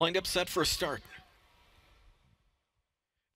Lined up set for a start.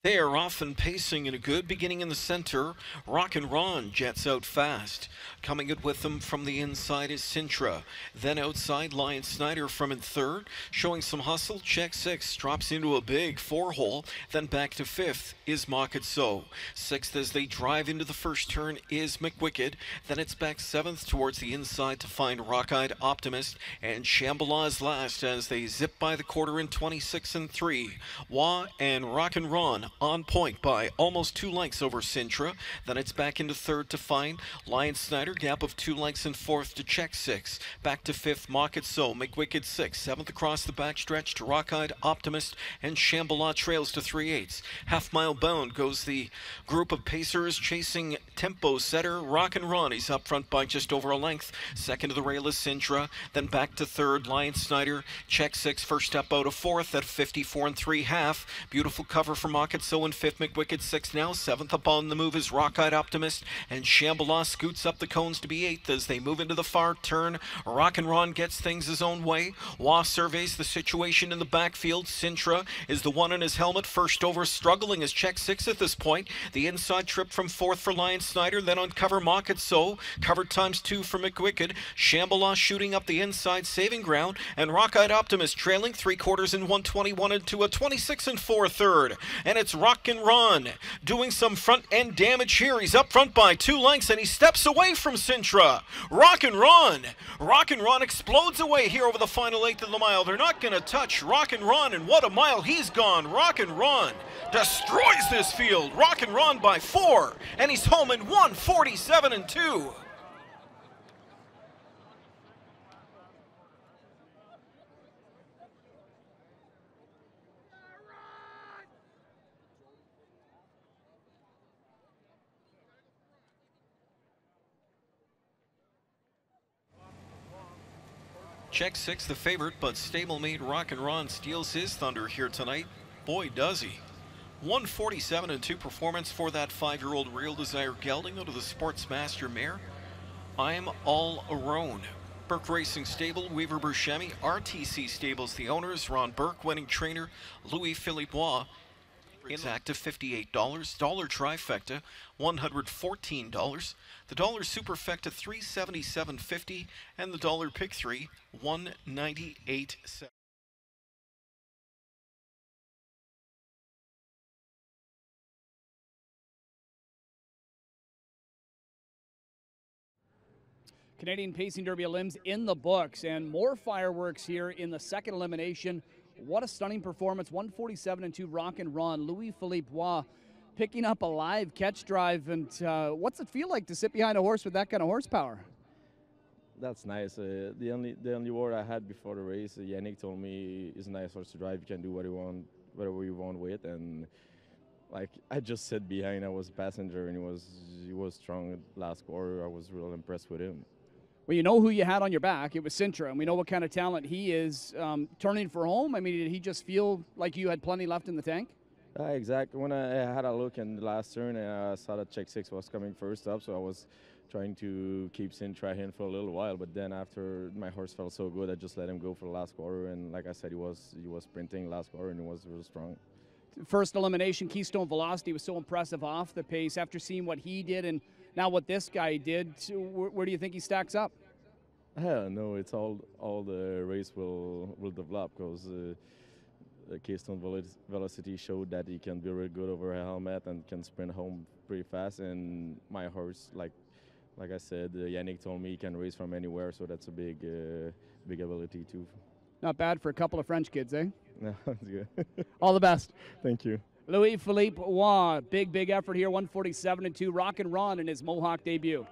They are off and pacing in a good beginning in the center. Rock and Ron jets out fast. Coming it with them from the inside is Sintra. Then outside, Lion Snyder from in third. Showing some hustle, check six. Drops into a big four-hole. Then back to fifth is Mock So. Sixth as they drive into the first turn is McWicked. Then it's back seventh towards the inside to find Rock-Eyed Optimist. And Shambhala is last as they zip by the quarter in 26 and 3. Wah and Rock and Ron on point by almost 2 lengths over Sintra. Then it's back into third to find Lion Snyder, gap of 2 lengths in fourth to check six. Back to fifth, Mock So, McWicked sixth. Seventh across the backstretch to Rock-Eyed Optimist, and Shambhala trails to 3/8. Half-mile bound goes the group of pacers chasing tempo setter Rock and Ron. He's up front by just over a length. Second to the rail is Sintra. Then back to third, Lion Snyder. Check six, first up out of fourth at 54 and 3/2. Beautiful cover for Mock So in fifth, McWicked sixth now. Seventh up on the move is Rock-Eyed Optimist, and Shambhala scoots up the cones to be eighth as they move into the far turn. Rock and Ron gets things his own way. Wah surveys the situation in the backfield. Sintra is the one in his helmet, first over, struggling as check six at this point. The inside trip from fourth for Lion Snyder, then on cover Mock So. Cover times 2 for McWicked. Shambhala shooting up the inside, saving ground, and Rock-Eyed Optimist trailing 3/4 in 121 into a 26 and 4 third. And it's Rock and Ron doing some front end damage here. He's up front by 2 lengths and he steps away from Sintra. Rock and Ron explodes away here over the final eighth of the mile. They're not going to touch Rock and Ron, and what a mile he's gone. Rock and Ron destroys this field. Rock and Ron by 4, and he's home in 1:47 and 2. Check six, the favorite, but stablemate Rock and Ron steals his thunder here tonight. Boy, does he. 1:47 and 2 performance for that 5-year-old Real Desire gelding out of the Sportsmaster mare. I'm all around. Burke Racing Stable, Weaver Burchemi, RTC Stables, the owners, Ron Burke, winning trainer, Louis-Philippe Bois. It's active $58, dollar trifecta $114, the dollar superfecta $377.50, and the dollar pick 3 $198.70. Canadian Pacing Derby limbs in the books, and more fireworks here in the second elimination. What a stunning performance. 1:47 and 2 Rock and Ron. Louis-Philippe Bois picking up a live catch drive. And what's it feel like to sit behind a horse with that kind of horsepower? That's nice. The only word I had before the race, Yannick told me it's a nice horse to drive. You can do what you want, whatever you want with. And like I just sat behind. I was a passenger, and he was strong last quarter. I was real impressed with him. Well, you know who you had on your back. It was Sintra, and we know what kind of talent he is. Turning for home, I mean, did he just feel like you had plenty left in the tank? Exactly. When I had a look in the last turn, I saw that check six was coming first up, so I was trying to keep Sintra in for a little while. But then after my horse felt so good, I just let him go for the last quarter. And like I said, he was sprinting last quarter, and he was real strong. First elimination, Keystone Velocity was so impressive off the pace. After seeing what he did and now what this guy did, where do you think he stacks up? I don't know. It's all the race will develop, because Keystone Velocity showed that he can be really good over a helmet and can sprint home pretty fast. And my horse, like I said, Yannick told me he can race from anywhere, so that's a big ability too. Not bad for a couple of French kids, eh? No, that's good. All the best. Thank you. Louis-Philippe Bois, big effort here, 1:47 and 2. Rock and Ron in his Mohawk debut.